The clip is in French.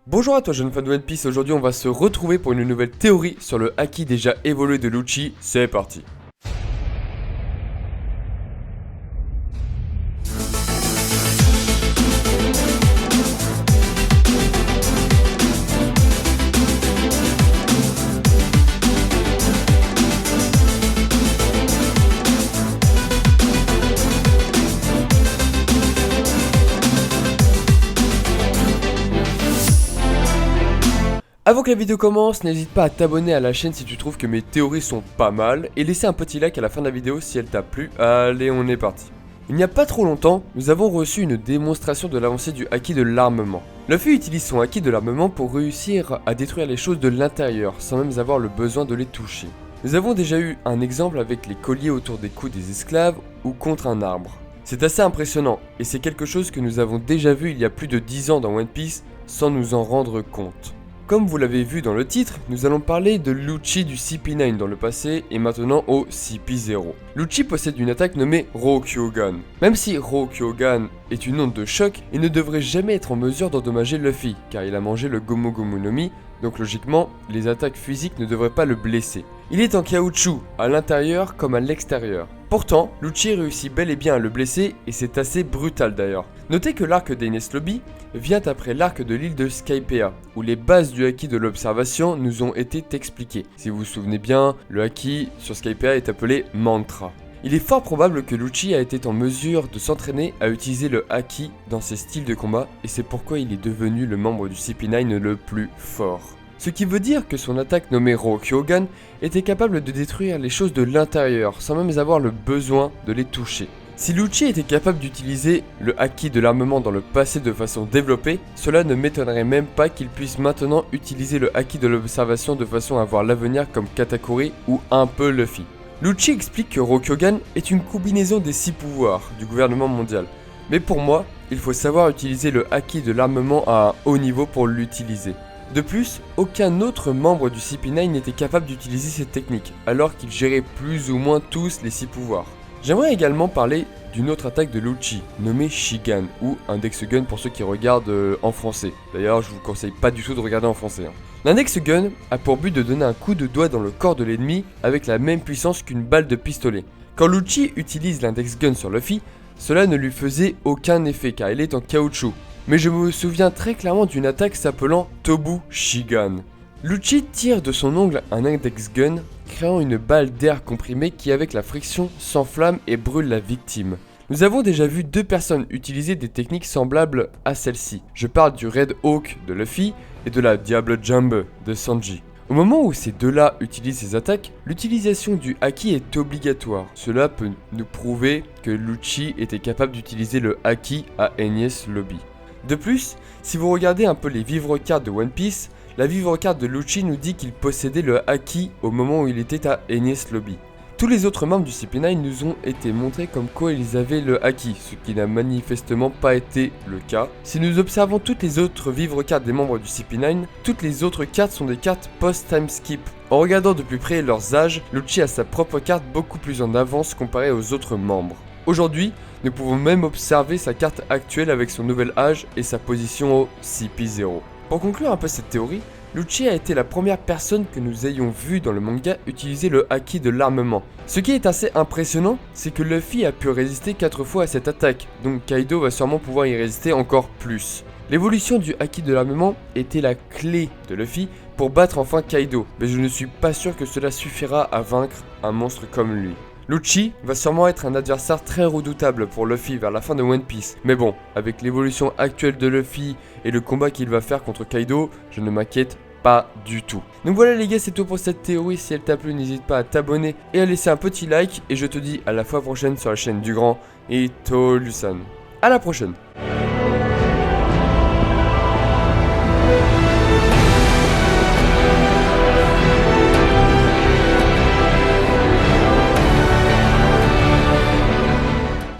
Bonjour à toi jeune fan de One Piece, aujourd'hui on va se retrouver pour une nouvelle théorie sur le haki déjà évolué de Lucci, c'est parti. Avant que la vidéo commence, n'hésite pas à t'abonner à la chaîne si tu trouves que mes théories sont pas mal, et laisser un petit like à la fin de la vidéo si elle t'a plu. Allez, on est parti. Il n'y a pas trop longtemps, nous avons reçu une démonstration de l'avancée du haki de l'armement. Luffy utilise son haki de l'armement pour réussir à détruire les choses de l'intérieur, sans même avoir le besoin de les toucher. Nous avons déjà eu un exemple avec les colliers autour des cous des esclaves ou contre un arbre. C'est assez impressionnant, et c'est quelque chose que nous avons déjà vu il y a plus de 10 ans dans One Piece, sans nous en rendre compte. Comme vous l'avez vu dans le titre, nous allons parler de Lucci du CP9 dans le passé et maintenant au CP0. Lucci possède une attaque nommée Rokyogan. Même si Rokyogan est une onde de choc, il ne devrait jamais être en mesure d'endommager Luffy, car il a mangé le Gomu Gomu no Mi, donc logiquement, les attaques physiques ne devraient pas le blesser. Il est en caoutchouc, à l'intérieur comme à l'extérieur. Pourtant, Lucci réussit bel et bien à le blesser, et c'est assez brutal d'ailleurs. Notez que l'arc d'Enies Lobby vient après l'arc de l'île de Skypiea, où les bases du haki de l'observation nous ont été expliquées. Si vous vous souvenez bien, le haki sur Skypiea est appelé Mantra. Il est fort probable que Lucci a été en mesure de s'entraîner à utiliser le haki dans ses styles de combat, et c'est pourquoi il est devenu le membre du CP9 le plus fort. Ce qui veut dire que son attaque nommée Rokyogan était capable de détruire les choses de l'intérieur, sans même avoir le besoin de les toucher. Si Lucci était capable d'utiliser le haki de l'armement dans le passé de façon développée, cela ne m'étonnerait même pas qu'il puisse maintenant utiliser le haki de l'observation de façon à voir l'avenir comme Katakuri ou un peu Luffy. Lucci explique que Rokyogan est une combinaison des 6 pouvoirs du gouvernement mondial, mais pour moi, il faut savoir utiliser le haki de l'armement à un haut niveau pour l'utiliser. De plus, aucun autre membre du CP9 n'était capable d'utiliser cette technique, alors qu'il gérait plus ou moins tous les 6 pouvoirs. J'aimerais également parler d'une autre attaque de Lucci, nommée Shigan, ou Index Gun pour ceux qui regardent en français. D'ailleurs, je vous conseille pas du tout de regarder en français. L'Index Gun a pour but de donner un coup de doigt dans le corps de l'ennemi avec la même puissance qu'une balle de pistolet. Quand Lucci utilise l'Index Gun sur Luffy, cela ne lui faisait aucun effet car il est en caoutchouc. Mais je me souviens très clairement d'une attaque s'appelant Tobu Shigan. Lucci tire de son ongle un Index Gun, créant une balle d'air comprimé qui avec la friction s'enflamme et brûle la victime. Nous avons déjà vu 2 personnes utiliser des techniques semblables à celle-ci. Je parle du Red Hawk de Luffy et de la Diable Jambe de Sanji. Au moment où ces deux-là utilisent ces attaques, l'utilisation du haki est obligatoire. Cela peut nous prouver que Lucci était capable d'utiliser le haki à Enies Lobby. De plus, si vous regardez un peu les vivres-cartes de One Piece, la vivre-carte de Lucci nous dit qu'il possédait le haki au moment où il était à Enies Lobby. Tous les autres membres du CP9 nous ont été montrés comme quoi ils avaient le haki, ce qui n'a manifestement pas été le cas. Si nous observons toutes les autres vivres-cartes des membres du CP9, toutes les autres cartes sont des cartes post-time skip. En regardant de plus près leurs âges, Lucci a sa propre carte beaucoup plus en avance comparée aux autres membres. Aujourd'hui, nous pouvons même observer sa carte actuelle avec son nouvel âge et sa position au CP0. Pour conclure un peu cette théorie, Lucci a été la première personne que nous ayons vue dans le manga utiliser le haki de l'armement. Ce qui est assez impressionnant, c'est que Luffy a pu résister 4 fois à cette attaque, donc Kaido va sûrement pouvoir y résister encore plus. L'évolution du haki de l'armement était la clé de Luffy pour battre enfin Kaido, mais je ne suis pas sûr que cela suffira à vaincre un monstre comme lui. Lucci va sûrement être un adversaire très redoutable pour Luffy vers la fin de One Piece. Mais bon, avec l'évolution actuelle de Luffy et le combat qu'il va faire contre Kaido, je ne m'inquiète pas du tout. Donc voilà les gars, c'est tout pour cette théorie. Si elle t'a plu, n'hésite pas à t'abonner et à laisser un petit like. Et je te dis à la fois prochaine sur la chaîne du Grand et Tolusan. À la prochaine.